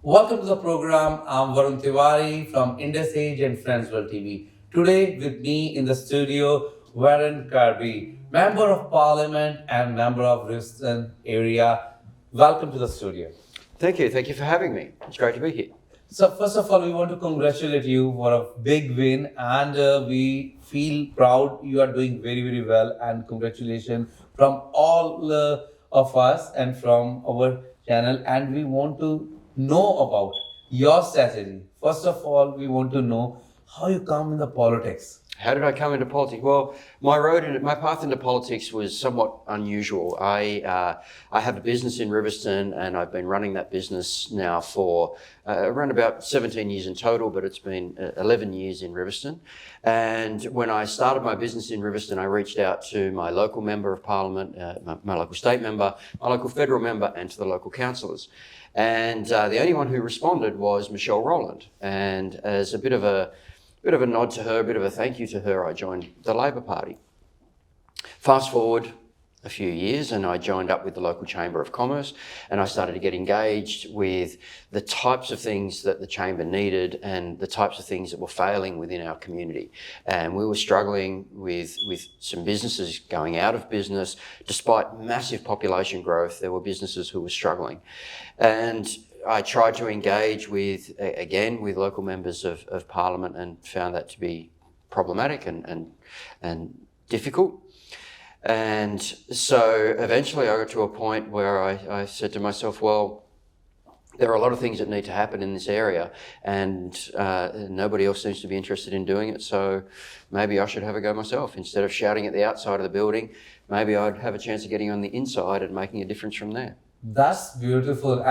Welcome to the program. I'm Varun Tiwari from Indus Age and Friends World TV. Today with me in the studio, Warren Kirby, Member of Parliament and Member of Riverstone area. Welcome to the studio. Thank you. Thank you for having me. It's great to be here. So first of all, we want to congratulate you for a big win, and we feel proud. You are doing very, very well, and congratulations from all of us and from our channel. And we want to know about your strategy. First of all, we want to know how you come in the politics. How did I come into politics? Well, my path into politics was somewhat unusual. I have a business in Riverstone, and I've been running that business now for around about 17 years in total, but it's been 11 years in Riverstone. And when I started my business in Riverstone, I reached out to my local member of parliament, my local state member, my local federal member, and to the local councillors. And the only one who responded was Michelle Rowland. And as a bit of a nod to her, a bit of a thank you to her, I joined the Labor Party. Fast forward a few years and I joined up with the local Chamber of Commerce, and I started to get engaged with the types of things that the Chamber needed and the types of things that were failing within our community. And we were struggling with some businesses going out of business. Despite massive population growth, there were businesses who were struggling. And I tried to engage with local members of Parliament and found that to be problematic and difficult. And so eventually I got to a point where I said to myself, well, there are a lot of things that need to happen in this area, and nobody else seems to be interested in doing it, so maybe I should have a go myself. Instead of shouting at the outside of the building, maybe I'd have a chance of getting on the inside and making a difference from there. That's beautiful,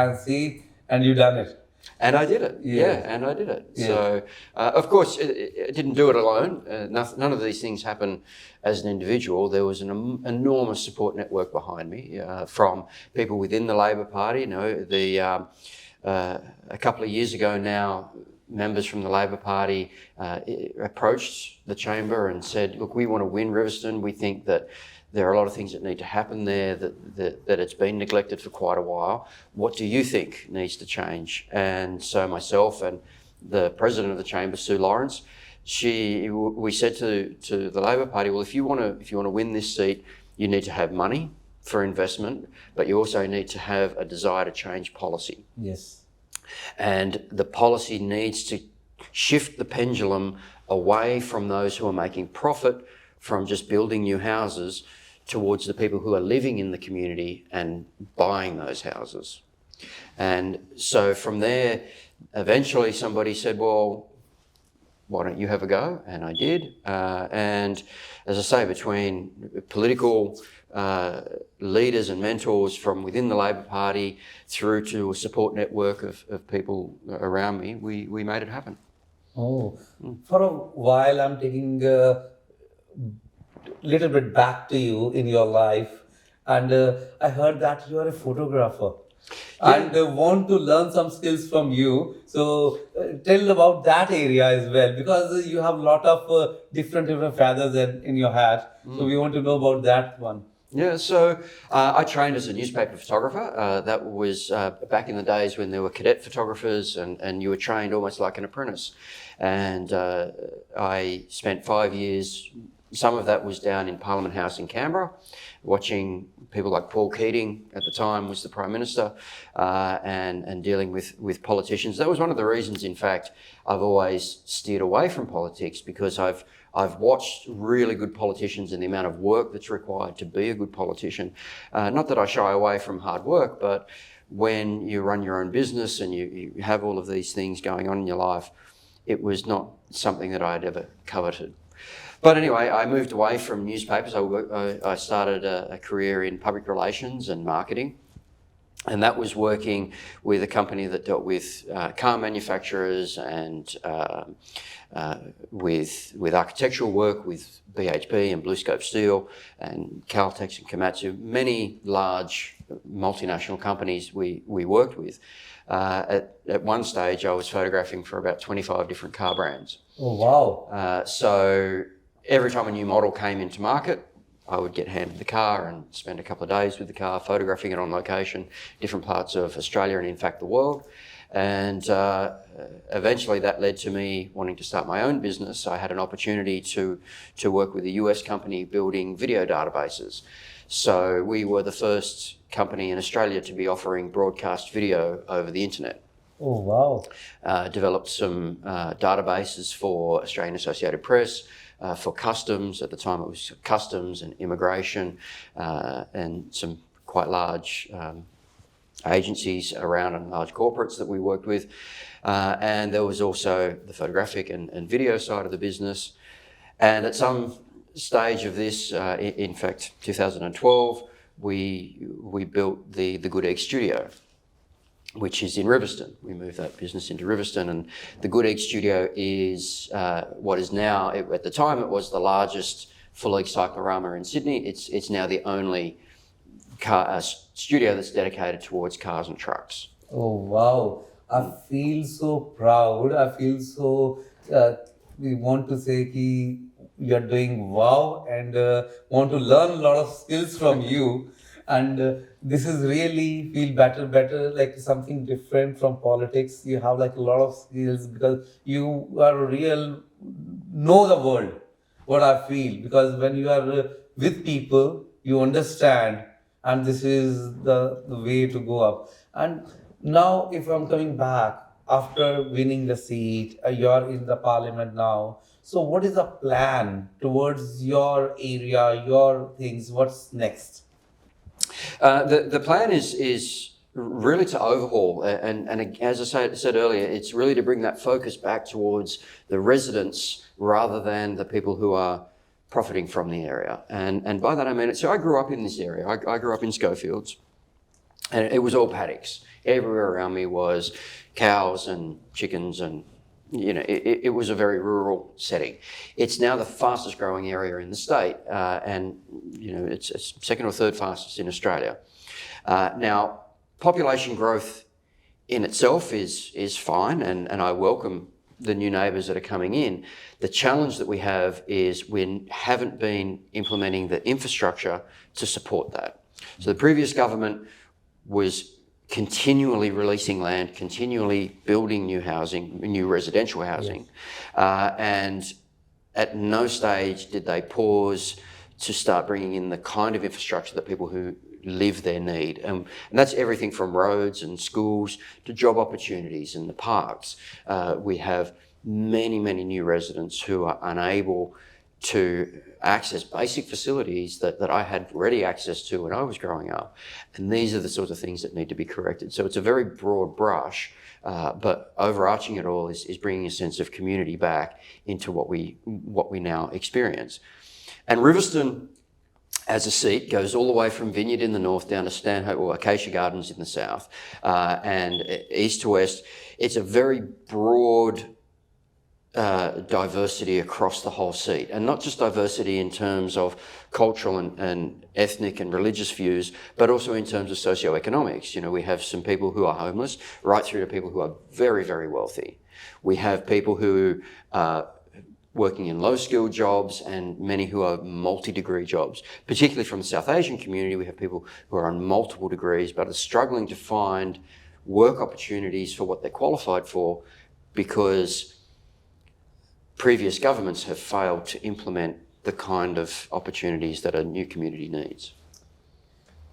and you done it. And I did it, and I did it. Yeah. So, of course, I didn't do it alone. None of these things happen as an individual. There was an enormous support network behind me from people within the Labor Party. You know, a couple of years ago now, members from the Labor Party approached the Chamber and said, look, we want to win Riverstone. We think that there are a lot of things that need to happen there, that it's been neglected for quite a while. What do you think needs to change? And so myself and the President of the Chamber, Sue Lawrence, we said to the Labor Party, well, if you want to win this seat, you need to have money for investment, but you also need to have a desire to change policy. Yes. And the policy needs to shift the pendulum away from those who are making profit from just building new houses towards the people who are living in the community and buying those houses. And so from there, eventually somebody said, well, why don't you have a go? And I did. And as I say, between political leaders and mentors from within the Labor Party through to a support network of people around me, we made it happen. Oh, for a while I'm taking little bit back to you in your life, and I heard that you are a photographer. Yeah. And want to learn some skills from you. So tell about that area as well, because you have a lot of different feathers in your hat. So we want to know about that one. Yeah, so I trained as a newspaper photographer. That was back in the days when there were cadet photographers and you were trained almost like an apprentice. And I spent 5 years. Some of that was down in Parliament House in Canberra, watching people like Paul Keating, at the time was the Prime Minister, and dealing with politicians. That was one of the reasons, in fact, I've always steered away from politics, because I've watched really good politicians and the amount of work that's required to be a good politician. Not that I shy away from hard work, but when you run your own business and you have all of these things going on in your life, it was not something that I'd ever coveted. But anyway, I moved away from newspapers. I started a career in public relations and marketing. And that was working with a company that dealt with car manufacturers and with architectural work, with BHP and BlueScope Steel and Caltex and Komatsu, many large multinational companies we worked with. At one stage, I was photographing for about 25 different car brands. Oh, wow. So every time a new model came into market, I would get handed the car and spend a couple of days with the car, photographing it on location, different parts of Australia and in fact the world. And eventually that led to me wanting to start my own business. I had an opportunity to work with a US company building video databases. So we were the first company in Australia to be offering broadcast video over the internet. Oh, wow. Developed some databases for Australian Associated Press, for customs. At the time it was customs and immigration, and some quite large agencies around and large corporates that we worked with. And there was also the photographic and video side of the business. And at some stage of this, in fact, 2012, we built the Good Egg Studio, which is in Riverstone. We moved that business into Riverstone, and the Good Egg Studio is what is now, at the time it was the largest full egg cyclorama in Sydney. It's now the only studio that's dedicated towards cars and trucks. Oh, wow. I feel so proud. I feel so, we want to say ki you are doing wow, and want to learn a lot of skills from you. And this is really feel better, like something different from politics. You have like a lot of skills because you are real, know the world, what I feel. Because when you are with people, you understand, and this is the way to go up. And now, if I'm coming back after winning the seat, you're in the parliament now. So, what is the plan towards your area, your things? What's next? The plan is really to overhaul, and as I said earlier, it's really to bring that focus back towards the residents rather than the people who are profiting from the area. And by that I mean, so I grew up in this area. I grew up in Schofields, and it was all paddocks. Everywhere around me was cows and chickens, and it was a very rural setting. It's now the fastest growing area in the state, and it's second or third fastest in Australia. Now, population growth in itself is fine, and I welcome the new neighbours that are coming in. The challenge that we have is we haven't been implementing the infrastructure to support that. So the previous government was continually releasing land, continually building new housing, new residential housing. Yes. And at no stage did they pause to start bringing in the kind of infrastructure that people who live there need. And that's everything from roads and schools to job opportunities in the parks. We have many new residents who are unable to access basic facilities that I had ready access to when I was growing up. And these are the sorts of things that need to be corrected. So it's a very broad brush, but overarching it all is bringing a sense of community back into what we now experience. And Riverstone, as a seat, goes all the way from Vineyard in the north down to Stanhope or Acacia Gardens in the south, and east to west. It's a very broad diversity across the whole seat, and not just diversity in terms of cultural and ethnic and religious views, but also in terms of socioeconomics. We have some people who are homeless, right through to people who are very wealthy. We have people who are working in low-skilled jobs and many who are multi-degree jobs. Particularly from the South Asian community, we have people who are on multiple degrees but are struggling to find work opportunities for what they're qualified for because previous governments have failed to implement the kind of opportunities that a new community needs.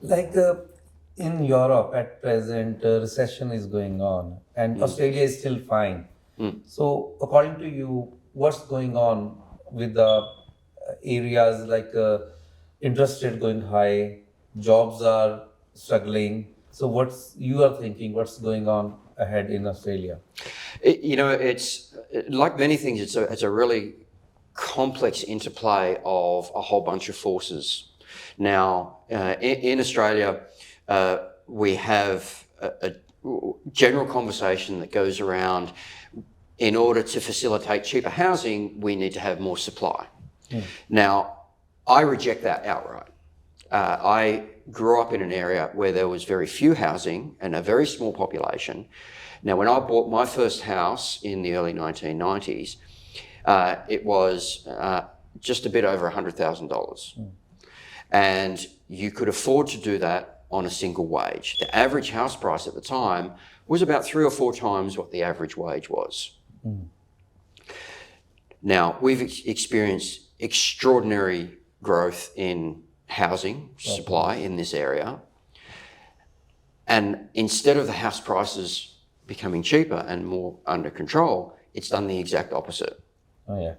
Like in Europe at present, recession is going on, and Australia is still fine. So, according to you, what's going on with the areas like interest rate going high, jobs are struggling? So, what's you are thinking? What's going on ahead in Australia? It's like many things. It's a really complex interplay of a whole bunch of forces. Now, in Australia, we have a general conversation that goes around. In order to facilitate cheaper housing, we need to have more supply. Now, I reject that outright. I grew up in an area where there was very few housing and a very small population. Now, when I bought my first house in the early 1990s, it was just a bit over $100,000. And you could afford to do that on a single wage. The average house price at the time was about 3 or 4 times what the average wage was. Now, we've experienced extraordinary growth in housing supply in this area. And instead of the house prices becoming cheaper and more under control, it's done the exact opposite. Oh, yeah.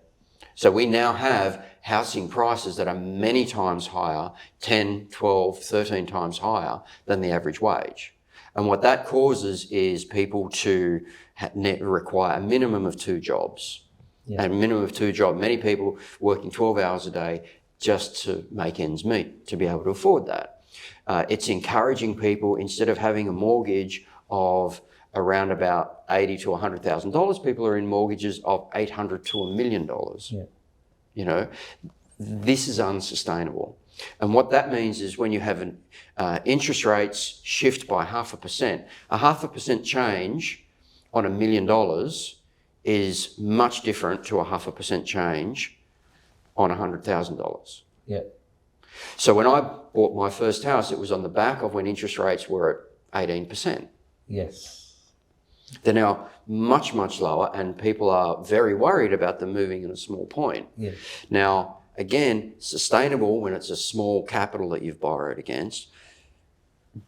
So we now have housing prices that are many times higher, 10, 12, 13 times higher than the average wage. And what that causes is people to require a minimum of 2 jobs. Yeah. A minimum of 2 jobs. Many people working 12 hours a day just to make ends meet, to be able to afford that. It's encouraging people, instead of having a mortgage of around about $80,000 to $100,000, people are in mortgages of $800,000 to $1 million. Yeah. You know, this is unsustainable. And what that means is when you have interest rates shift by 0.5%, a 0.5% change on $1 million is much different to a 0.5% change on $100,000. Yeah. So when I bought my first house, it was on the back of when interest rates were at 18%. Yes. They're now much, much lower, and people are very worried about them moving in a small point. Yeah. Now, again, sustainable when it's a small capital that you've borrowed against,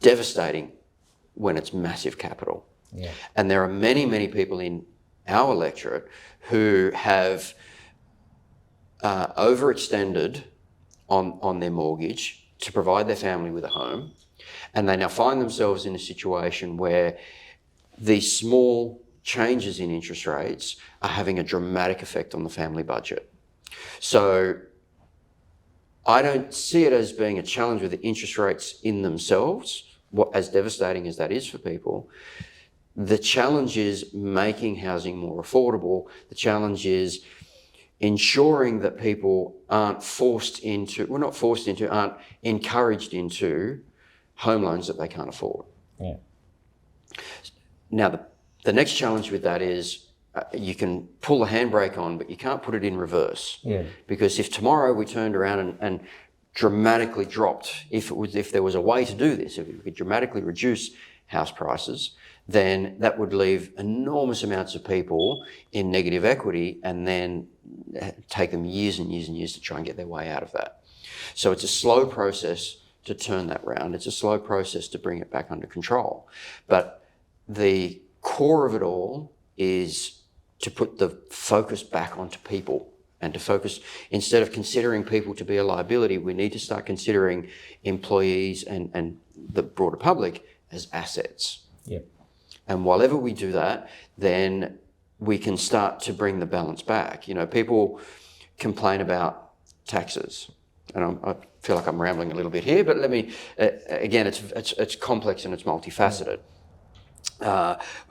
devastating when it's massive capital. Yeah. And there are many, many people in our electorate who have overextended on their mortgage to provide their family with a home, and they now find themselves in a situation where these small changes in interest rates are having a dramatic effect on the family budget. So I don't see it as being a challenge with the interest rates in themselves, as devastating as that is for people. The challenge is making housing more affordable. The challenge is ensuring that people aren't aren't encouraged into home loans that they can't afford. Yeah. Now, the next challenge with that is you can pull the handbrake on, but you can't put it in reverse. Yeah. Because if tomorrow we turned around and dramatically dropped, if there was a way to do this, if we could dramatically reduce house prices, then that would leave enormous amounts of people in negative equity, and then take them years and years and years to try and get their way out of that. So it's a slow process to turn that round. It's a slow process to bring it back under control. But the core of it all is to put the focus back onto people, and to focus, instead of considering people to be a liability, we need to start considering employees and the broader public as assets. Yeah. And whenever we do that, then we can start to bring the balance back. You know, people complain about taxes, and I feel like I'm rambling a little bit here, but let me, again, it's complex and it's multifaceted.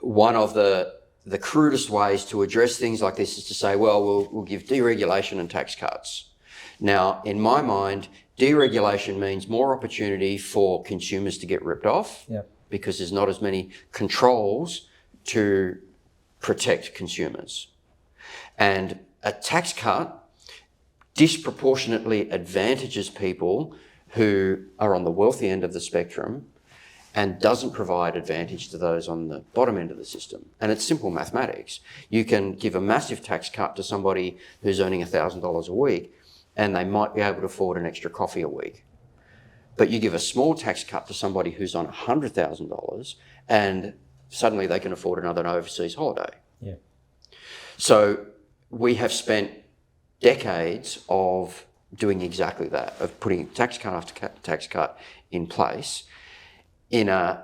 One of the crudest ways to address things like this is to say, well, we'll give deregulation and tax cuts. Now, in my mind, deregulation means more opportunity for consumers to get ripped off. Yeah. Because there's not as many controls to protect consumers. And a tax cut disproportionately advantages people who are on the wealthy end of the spectrum and doesn't provide advantage to those on the bottom end of the system. And it's simple mathematics. You can give a massive tax cut to somebody who's earning $1,000 a week, and they might be able to afford an extra coffee a week. But you give a small tax cut to somebody who's on $100,000, and suddenly they can afford another overseas holiday. Yeah. So we have spent decades of doing exactly that, of putting tax cut after tax cut in place in an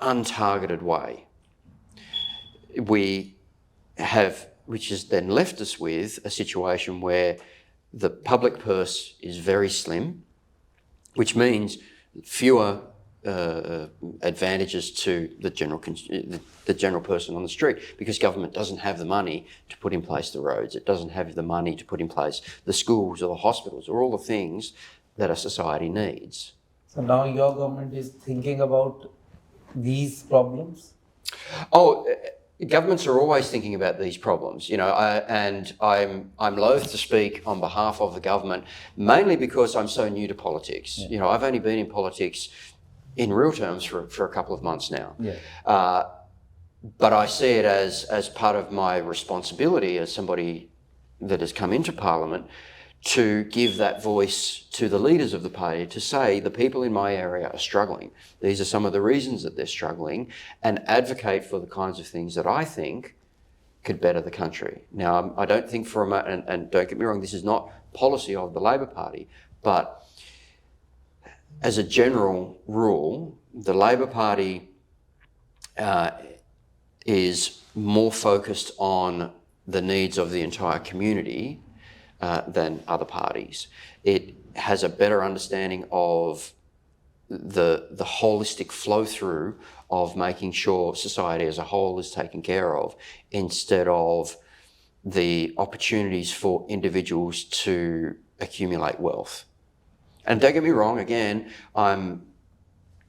untargeted way. Which has then left us with a situation where the public purse is very slim, which means fewer advantages to the general person on the street, because government doesn't have the money to put in place the roads. It doesn't have the money to put in place the schools or the hospitals or all the things that a society needs. So now your government is thinking about these problems? Governments are always thinking about these problems, you know, and I'm loath to speak on behalf of the government, mainly because I'm so new to politics. Yeah. You know, I've only been in politics in real terms for a couple of months now. Yeah. but I see it as part of my responsibility as somebody that has come into Parliament to give that voice to the leaders of the party to say the people in my area are struggling. These are some of the reasons that they're struggling, and advocate for the kinds of things that I think could better the country. Now, I don't think for a moment, and don't get me wrong, this is not policy of the Labor Party, but as a general rule, the Labor Party is more focused on the needs of the entire community than other parties. It has a better understanding of the holistic flow through of making sure society as a whole is taken care of, instead of the opportunities for individuals to accumulate wealth. And don't get me wrong, again, I'm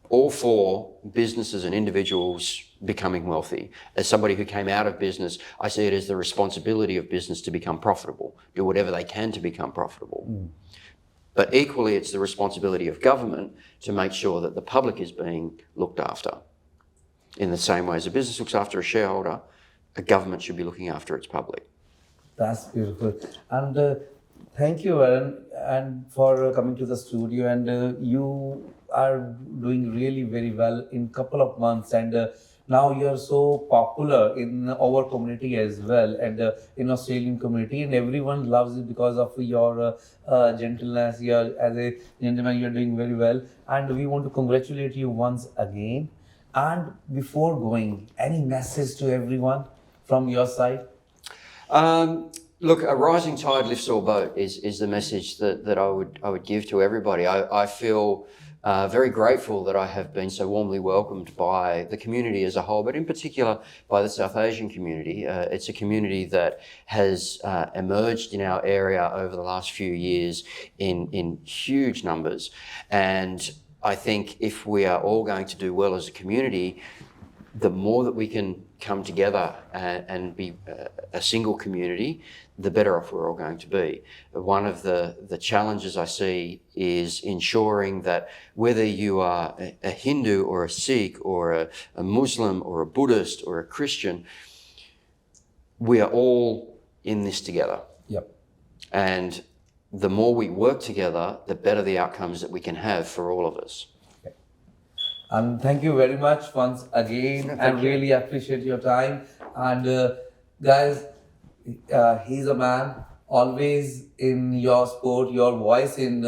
all for businesses and individuals becoming wealthy. As somebody who came out of business, I see it as the responsibility of business to become profitable, do whatever they can to become profitable. But equally, it's the responsibility of government to make sure that the public is being looked after. In the same way as a business looks after a shareholder, a government should be looking after its public. That's beautiful. And thank you, Aaron, and for coming to the studio. And you are doing really very well in couple of months. And now you are so popular in our community as well, and in Australian community, and everyone loves it because of your gentleness. You are, as a gentleman, you are doing very well, and we want to congratulate you once again. And before going, any message to everyone from your side? Look, a rising tide lifts all boat is the message that I would give to everybody. I feel very grateful that I have been so warmly welcomed by the community as a whole, but in particular by the South Asian community. It's a community that has emerged in our area over the last few years in huge numbers. And I think if we are all going to do well as a community, the more that we can come together and be a single community, the better off we're all going to be. One of the challenges I see is ensuring that whether you are a Hindu or a Sikh or a Muslim or a Buddhist or a Christian, we are all in this together. Yep. And the more we work together, the better the outcomes that we can have for all of us. And thank you very much once again. I really appreciate your time. And guys, he's a man always in your sport, your voice in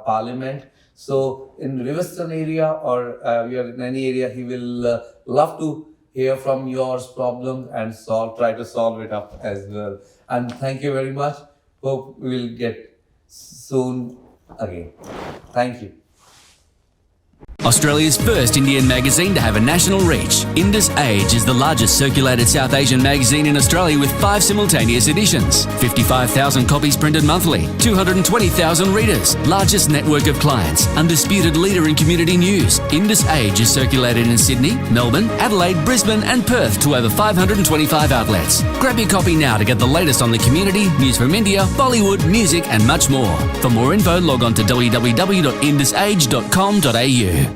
Parliament. So in Riverstone area or you are in any area, he will love to hear from your problems and try to solve it up as well. And thank you very much. Hope we will get soon again. Thank you. Australia's first Indian magazine to have a national reach, Indus Age is the largest circulated South Asian magazine in Australia with 5 simultaneous editions, 55,000 copies printed monthly, 220,000 readers, largest network of clients, undisputed leader in community news. Indus Age is circulated in Sydney, Melbourne, Adelaide, Brisbane and Perth to over 525 outlets. Grab your copy now to get the latest on the community, news from India, Bollywood, music and much more. For more info, log on to www.indusage.com.au.